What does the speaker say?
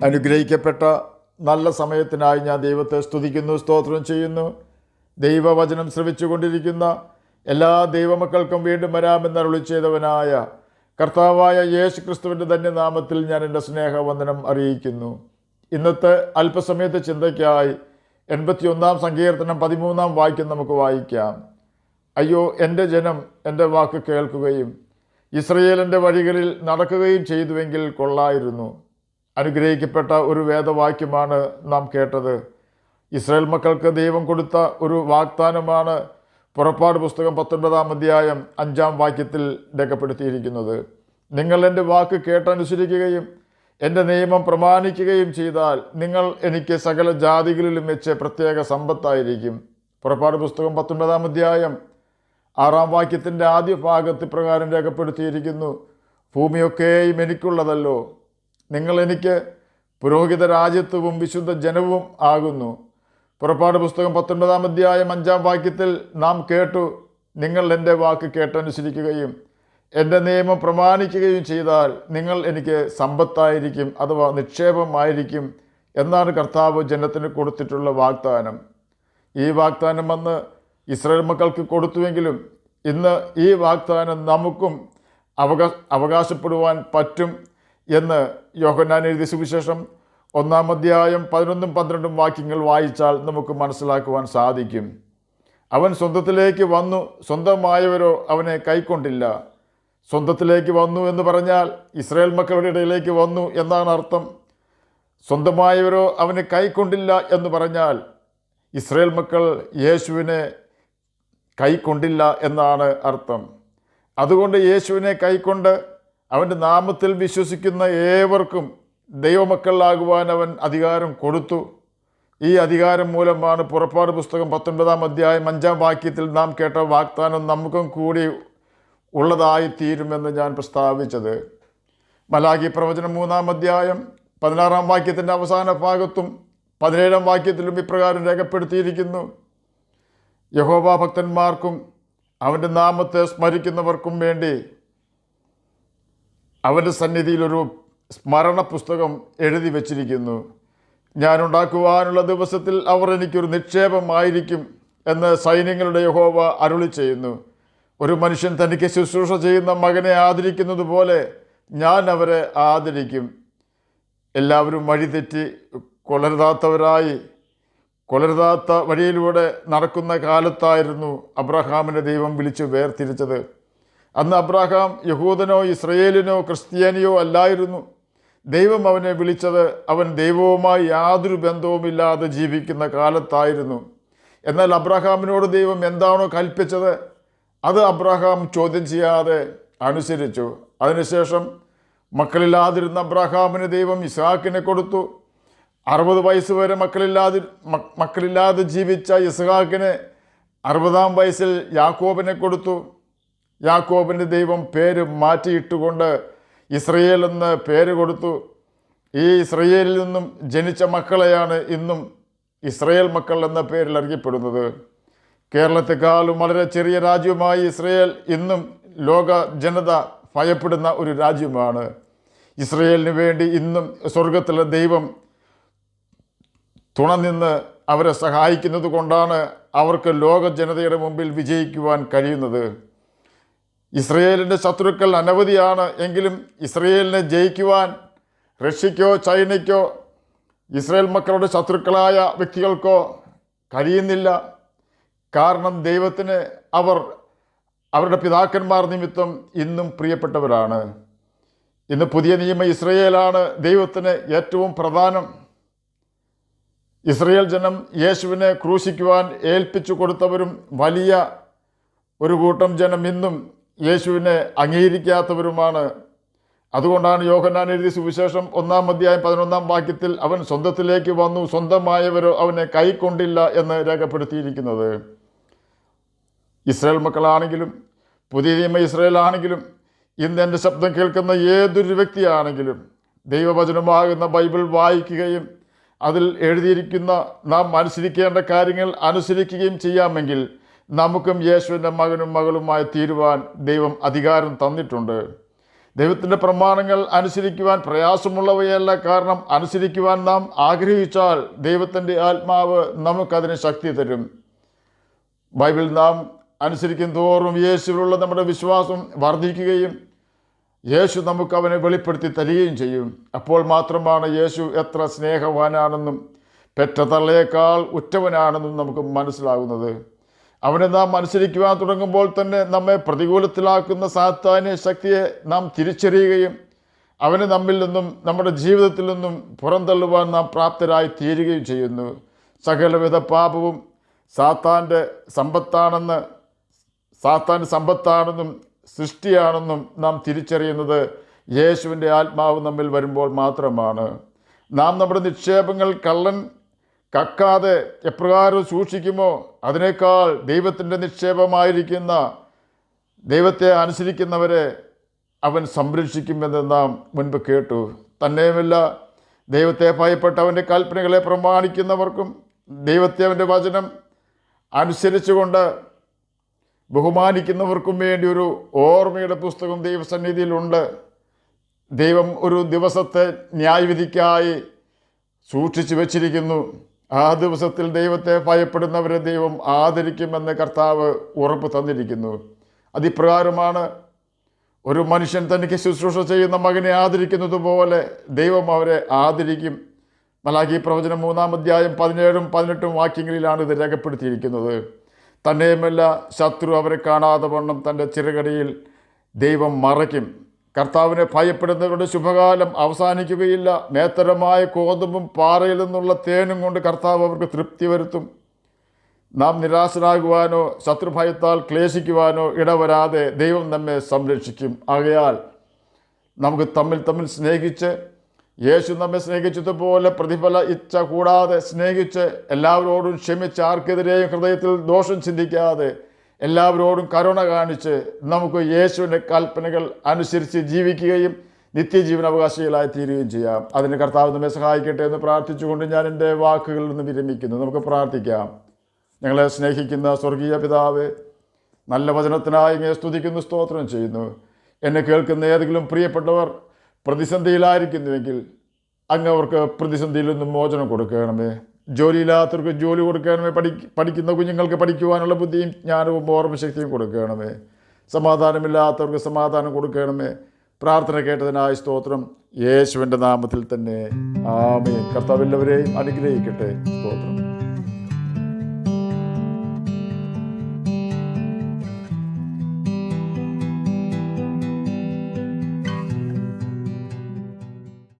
അനുഗ്രഹിക്കപ്പെട്ട നല്ല സമയത്തിനായി ഞാൻ ദൈവത്തെ സ്തുതിക്കുന്നു, സ്തോത്രം ചെയ്യുന്നു. ദൈവവചനം ശ്രവിച്ചുകൊണ്ടിരിക്കുന്ന എല്ലാ ദൈവമക്കൾക്കും വീണ്ടും വരാമെന്ന് അരുളി ചെയ്തവനായ കർത്താവായ യേശു ക്രിസ്തുവിൻ്റെ ധന്യനാമത്തിൽ ഞാൻ എൻ്റെ സ്നേഹവന്ദനം അറിയിക്കുന്നു. ഇന്നത്തെ അല്പസമയത്തെ ചിന്തയ്ക്കായി 81 സങ്കീർത്തനം 13 വാക്യം നമുക്ക് വായിക്കാം. അയ്യോ, എൻ്റെ ജനം എൻ്റെ വാക്ക് കേൾക്കുകയും ഇസ്രയേലിൻ്റെ വഴികളിൽ നടക്കുകയും ചെയ്തുവെങ്കിൽ കൊള്ളായിരുന്നു. അനുഗ്രഹിക്കപ്പെട്ട ഒരു വേദവാക്യമാണ് നാം കേട്ടത്. ഇസ്രായേൽ മക്കൾക്ക് ദൈവം കൊടുത്ത ഒരു വാഗ്ദാനമാണ് പുറപ്പാട് പുസ്തകം 19 അധ്യായം 5 വാക്യത്തിൽ രേഖപ്പെടുത്തിയിരിക്കുന്നത്. നിങ്ങൾ എൻ്റെ വാക്ക് കേട്ടനുസരിക്കുകയും എൻ്റെ നിയമം പ്രമാണിക്കുകയും ചെയ്താൽ നിങ്ങൾ എനിക്ക് സകല ജാതികളിലും വെച്ച് പ്രത്യേക സമ്പത്തായിരിക്കും. പുറപ്പാട് പുസ്തകം 19 അധ്യായം 6 വാക്യത്തിൻ്റെ ആദ്യ ഭാഗത്ത് പ്രകാരം രേഖപ്പെടുത്തിയിരിക്കുന്നു. ഭൂമിയൊക്കെയും എനിക്കുള്ളതല്ലോ, നിങ്ങൾ എനിക്ക് പുരോഹിത രാജ്യത്വവും വിശുദ്ധ ജനവും ആകുന്നു. പുറപ്പാട് പുസ്തകം 19 അധ്യായം 5 വാക്യത്തിൽ നാം കേട്ടു, നിങ്ങൾ എൻ്റെ വാക്ക് കേട്ടനുസരിക്കുകയും എൻ്റെ നിയമം പ്രമാണിക്കുകയും ചെയ്താൽ നിങ്ങൾ എനിക്ക് സമ്പത്തായിരിക്കും, അഥവാ നിക്ഷേപമായിരിക്കും എന്നാണ് കർത്താവ് ജനത്തിന് കൊടുത്തിട്ടുള്ള വാഗ്ദാനം. ഈ വാഗ്ദാനം അന്ന് ഇസ്രായേൽ മക്കൾക്ക് കൊടുത്തുവെങ്കിലും ഇന്ന് ഈ വാഗ്ദാനം നമുക്കും അവകാശപ്പെടുവാൻ പറ്റും എന്ന് യോഹന്നാൻ എഴുതിയ സുവിശേഷം 1 അധ്യായം 11-12 വാക്യങ്ങൾ വായിച്ചാൽ നമുക്ക് മനസ്സിലാക്കുവാൻ സാധിക്കും. അവൻ സ്വന്തത്തിലേക്ക് വന്നു, സ്വന്തമായവരോ അവനെ കൈക്കൊണ്ടില്ല. സ്വന്തത്തിലേക്ക് വന്നു എന്ന് പറഞ്ഞാൽ ഇസ്രായേൽ മക്കളുടെ ഇടയിലേക്ക് വന്നു എന്നാണ് അർത്ഥം. സ്വന്തമായവരോ അവനെ കൈക്കൊണ്ടില്ല എന്ന് പറഞ്ഞാൽ ഇസ്രായേൽ മക്കൾ യേശുവിനെ കൈക്കൊണ്ടില്ല എന്നാണ് അർത്ഥം. അതുകൊണ്ട് യേശുവിനെ കൈക്കൊണ്ട് അവൻ്റെ നാമത്തിൽ വിശ്വസിക്കുന്ന ഏവർക്കും ദൈവമക്കളാകുവാൻ അവൻ അധികാരം കൊടുത്തു. ഈ അധികാരം മൂലമാണ് പുറപ്പാട് പുസ്തകം 19 അധ്യായം 5 വാക്യത്തിൽ നാം കേട്ട വാഗ്ദാനം നമുക്കും കൂടി ഉള്ളതായി തീരുമെന്ന് ഞാൻ പ്രസ്താവിച്ചത്. മലാഖി പ്രവചനം 3 അധ്യായം 16 വാക്യത്തിൻ്റെ അവസാന ഭാഗത്തും 17 വാക്യത്തിലും ഇപ്രകാരം രേഖപ്പെടുത്തിയിരിക്കുന്നു. യഹോവ ഭക്തന്മാർക്കും അവൻ്റെ നാമത്തെ സ്മരിക്കുന്നവർക്കും വേണ്ടി അവൻ്റെ സന്നിധിയിൽ ഒരു സ്മരണ പുസ്തകം എഴുതി വച്ചിരിക്കുന്നു. ഞാനുണ്ടാക്കുവാനുള്ള ദിവസത്തിൽ അവർ എനിക്കൊരു നിക്ഷേപമായിരിക്കും എന്ന് സൈന്യങ്ങളുടെ യഹോവ അരുളി ചെയ്യുന്നു. ഒരു മനുഷ്യൻ തനിക്ക് ശുശ്രൂഷ ചെയ്യുന്ന മകനെ ആദരിക്കുന്നത് പോലെ ഞാൻ അവരെ ആദരിക്കും. എല്ലാവരും വഴിതെറ്റി കൊളരുതാത്ത വഴിയിലൂടെ നടക്കുന്ന കാലത്തായിരുന്നു അബ്രഹാമിനെ ദൈവം വിളിച്ച് വേർതിരിച്ചത്. അന്ന് അബ്രഹാം യഹൂദനോ ഇസ്രയേലിനോ ക്രിസ്ത്യാനിയോ അല്ലായിരുന്നു. ദൈവം അവനെ വിളിച്ചത് അവൻ ദൈവവുമായി യാതൊരു ബന്ധവുമില്ലാതെ ജീവിക്കുന്ന കാലത്തായിരുന്നു. എന്നാൽ അബ്രഹാമിനോട് ദൈവം എന്താണോ കൽപ്പിച്ചത് അത് അബ്രഹാം ചോദ്യം ചെയ്യാതെ അനുസരിച്ചു. അതിനുശേഷം മക്കളില്ലാതിരുന്ന അബ്രഹാമിന് ദൈവം ഇസ്ഹാക്കിനെ കൊടുത്തു. 60 വയസ്സ് വരെ മക്കളില്ലാതെ ജീവിച്ച ഇസ്ഹാക്കിനെ 60-ാം വയസ്സിൽ യാക്കോബിനെ കൊടുത്തു. യാക്കോബിന് ദൈവം പേര് മാറ്റിയിട്ടുകൊണ്ട് ഇസ്രയേൽ എന്ന് പേര് കൊടുത്തു. ഈ ഇസ്രയേലിൽ നിന്നും ജനിച്ച മക്കളെയാണ് ഇന്നും ഇസ്രയേൽ മക്കൾ എന്ന പേരിൽ അറിയപ്പെടുന്നത്. കേരളത്തെക്കാളും വളരെ ചെറിയ രാജ്യമായി ഇസ്രയേൽ ഇന്നും ലോക ജനത ഭയപ്പെടുന്ന ഒരു രാജ്യമാണ്. ഇസ്രയേലിന് വേണ്ടി ഇന്നും സ്വർഗത്തിലെ ദൈവം തുണനിന്ന് അവരെ സഹായിക്കുന്നത് കൊണ്ടാണ് അവർക്ക് ലോക ജനതയുടെ മുമ്പിൽ വിജയിക്കുവാൻ കഴിയുന്നത്. ഇസ്രയേലിൻ്റെ ശത്രുക്കൾ അനവധിയാണ്. എങ്കിലും ഇസ്രയേലിനെ ജയിക്കുവാൻ റഷ്യക്കോ ചൈനയ്ക്കോ ഇസ്രയേൽ മക്കളുടെ ശത്രുക്കളായ വ്യക്തികൾക്കോ കഴിയുന്നില്ല. കാരണം ദൈവത്തിന് അവരുടെ പിതാക്കന്മാർ നിമിത്തം ഇന്നും പ്രിയപ്പെട്ടവരാണ്. ഇന്ന് പുതിയ നിയമ ഇസ്രയേലാണ് ദൈവത്തിന് ഏറ്റവും പ്രധാനം. ഇസ്രയേൽ ജനം യേശുവിനെ ക്രൂശിക്കുവാൻ ഏൽപ്പിച്ചു കൊടുത്തവരും വലിയ ഒരു കൂട്ടം ജനം ഇന്നും യേശുവിനെ അംഗീകരിക്കാത്തവരുമാണ്. അതുകൊണ്ടാണ് യോഹന്നാൻ എഴുതിയ സുവിശേഷം 1 അധ്യായം 11 വാക്യത്തിൽ അവൻ സ്വന്തത്തിലേക്ക് വന്നു, സ്വന്തമായവരോ അവനെ കൈക്കൊണ്ടില്ല എന്ന് രേഖപ്പെടുത്തിയിരിക്കുന്നത്. ഇസ്രായേൽ മക്കളാണെങ്കിലും പുതിയ നിയമ ഇസ്രായേലാണെങ്കിലും ഇന്ന് എൻ്റെ ശബ്ദം കേൾക്കുന്ന ഏതൊരു വ്യക്തിയാണെങ്കിലും ദൈവവചനമാകുന്ന ബൈബിൾ വായിക്കുകയും അതിൽ എഴുതിയിരിക്കുന്ന നാം അനുസരിക്കേണ്ട കാര്യങ്ങൾ അനുസരിക്കുകയും ചെയ്യാമെങ്കിൽ നമുക്കും യേശുവിൻ്റെ മകനും മകളുമായി തീരുവാൻ ദൈവം അധികാരം തന്നിട്ടുണ്ട്. ദൈവത്തിൻ്റെ പ്രമാണങ്ങൾ അനുസരിക്കുവാൻ പ്രയാസമുള്ളവയല്ല. കാരണം അനുസരിക്കുവാൻ നാം ആഗ്രഹിച്ചാൽ ദൈവത്തിൻ്റെ ആത്മാവ് നമുക്കതിന് ശക്തി തരും. ബൈബിൾ നാം അനുസരിക്കും തോറും യേശുവിലുള്ള നമ്മുടെ വിശ്വാസം വർദ്ധിക്കുകയും യേശു നമുക്ക് അവനെ വെളിപ്പെടുത്തി തരികയും ചെയ്യും. അപ്പോൾ മാത്രമാണ് യേശു എത്ര സ്നേഹവാനാണെന്നും പെറ്റ തള്ളയേക്കാൾ ഉറ്റവനാണെന്നും നമുക്ക് മനസ്സിലാകുന്നത്. അവനെ നാം അനുസരിക്കുവാൻ തുടങ്ങുമ്പോൾ തന്നെ നമ്മെ പ്രതികൂലത്തിലാക്കുന്ന സാത്താന്യ ശക്തിയെ നാം തിരിച്ചറിയുകയും അവനെ നമ്മിൽ നിന്നും നമ്മുടെ ജീവിതത്തിൽ നിന്നും പുറന്തള്ളുവാൻ നാം പ്രാപ്തരായി തീരുകയും ചെയ്യുന്നു. സകലവിധ പാപവും സാത്താൻ്റെ സമ്പത്താണെന്നും സൃഷ്ടിയാണെന്നും നാം തിരിച്ചറിയുന്നത് യേശുവിൻ്റെ ആത്മാവ് നമ്മിൽ വരുമ്പോൾ മാത്രമാണ്. നാം നമ്മുടെ നിക്ഷേപങ്ങൾ കള്ളൻ കക്കാതെ എപ്രകാരം സൂക്ഷിക്കുമോ അതിനേക്കാൾ ദൈവത്തിൻ്റെ നിക്ഷേപമായിരിക്കുന്ന ദൈവത്തെ അനുസരിക്കുന്നവരെ അവൻ സംരക്ഷിക്കുമെന്ന് നാം മുൻപ് കേട്ടു. തന്നെയുമല്ല, ദൈവത്തെ ഭയപ്പെട്ട് അവൻ്റെ കൽപ്പനകളെ പ്രമാണിക്കുന്നവർക്കും ദൈവത്തെ അവൻ്റെ വചനം അനുസരിച്ചുകൊണ്ട് ബഹുമാനിക്കുന്നവർക്കും വേണ്ടി ഒരു ഓർമ്മയുടെ പുസ്തകം ദൈവസന്നിധിയിലുണ്ട്. ദൈവം ഒരു ദിവസത്തെ ന്യായവിധിക്കായി സൂക്ഷിച്ചു വച്ചിരിക്കുന്നു. ആ ദിവസത്തിൽ ദൈവത്തെ ഭയപ്പെടുന്നവരെ ദൈവം ആദരിക്കുമെന്ന് കർത്താവ് ഉറപ്പ് തന്നിരിക്കുന്നു. അതിപ്രകാരമാണ് ഒരു മനുഷ്യൻ തനിക്ക് ശുശ്രൂഷ ചെയ്യുന്ന മകനെ ആദരിക്കുന്നത് പോലെ ദൈവം അവരെ ആദരിക്കും. മലാഖി പ്രവചനം 3-ാം അധ്യായം 17-18 വാക്യങ്ങളിലാണ് ഇത് രേഖപ്പെടുത്തിയിരിക്കുന്നത്. തന്നെയുമല്ല, ശത്രു അവരെ കാണാതെ വണ്ണം തൻ്റെ ചിറകടിയിൽ ദൈവം മറയ്ക്കും. കർത്താവിനെ ഭയപ്പെടുന്നവരുടെ ശുഭകാലം അവസാനിക്കുകയില്ല. മേത്തരമായ കോതമ്പും പാറയിൽ നിന്നുള്ള തേനും കൊണ്ട് കർത്താവ് അവർക്ക് തൃപ്തി വരുത്തും. നാം നിരാശരാകുവാനോ ശത്രുഭയത്താൽ ക്ലേശിക്കുവാനോ ഇടവരാതെ ദൈവം നമ്മെ സംരക്ഷിക്കും. ആകയാൽ നമുക്ക് തമ്മിൽ സ്നേഹിച്ച് യേശു നമ്മെ സ്നേഹിച്ചതുപോലെ പ്രതിഫല ഇച്ഛ കൂടാതെ സ്നേഹിച്ച് എല്ലാവരോടും ക്ഷമിച്ച് ആർക്കെതിരെയും ഹൃദയത്തിൽ ദോഷം ചിന്തിക്കാതെ എല്ലാവരോടും കരുണ കാണിച്ച് നമുക്ക് യേശുവിൻ്റെ കൽപ്പനകൾ അനുസരിച്ച് ജീവിക്കുകയും നിത്യജീവൻ അവകാശികളായി തീരുകയും ചെയ്യാം. അതിന് കർത്താവ് നമ്മെ സഹായിക്കട്ടെ എന്ന് പ്രാർത്ഥിച്ചുകൊണ്ട് ഞാൻ എൻ്റെ വാക്കുകളിൽ നിന്ന് വിരമിക്കുന്നു. നമുക്ക് പ്രാർത്ഥിക്കാം. ഞങ്ങളെ സ്നേഹിക്കുന്ന സ്വർഗീയ പിതാവേ, നല്ല വചനത്തിനായി ഇങ്ങനെ സ്തുതിക്കുന്നു, സ്തോത്രം ചെയ്യുന്നു. എന്നെ കേൾക്കുന്ന ഏതെങ്കിലും പ്രിയപ്പെട്ടവർ പ്രതിസന്ധിയിലായിരിക്കുന്നുവെങ്കിൽ അങ്ങ് അവർക്ക് പ്രതിസന്ധിയിൽ നിന്നും മോചനം കൊടുക്കണമേ. ജോലിയില്ലാത്തവർക്ക് ജോലി കൊടുക്കണമേ. പഠിക്കുന്ന കുഞ്ഞുങ്ങൾക്ക് പഠിക്കുവാനുള്ള ബുദ്ധിയും ജ്ഞാനവും ഓർമ്മശക്തിയും കൊടുക്കണമേ. സമാധാനമില്ലാത്തവർക്ക് സമാധാനം കൊടുക്കണമേ. പ്രാർത്ഥന കേട്ടതിനായി സ്തോത്രം. യേശുവിൻ്റെ നാമത്തിൽ തന്നെ ആമേൻ. കർത്താവ് എല്ലാവരെയും അനുഗ്രഹിക്കട്ടെ. സ്തോത്രം.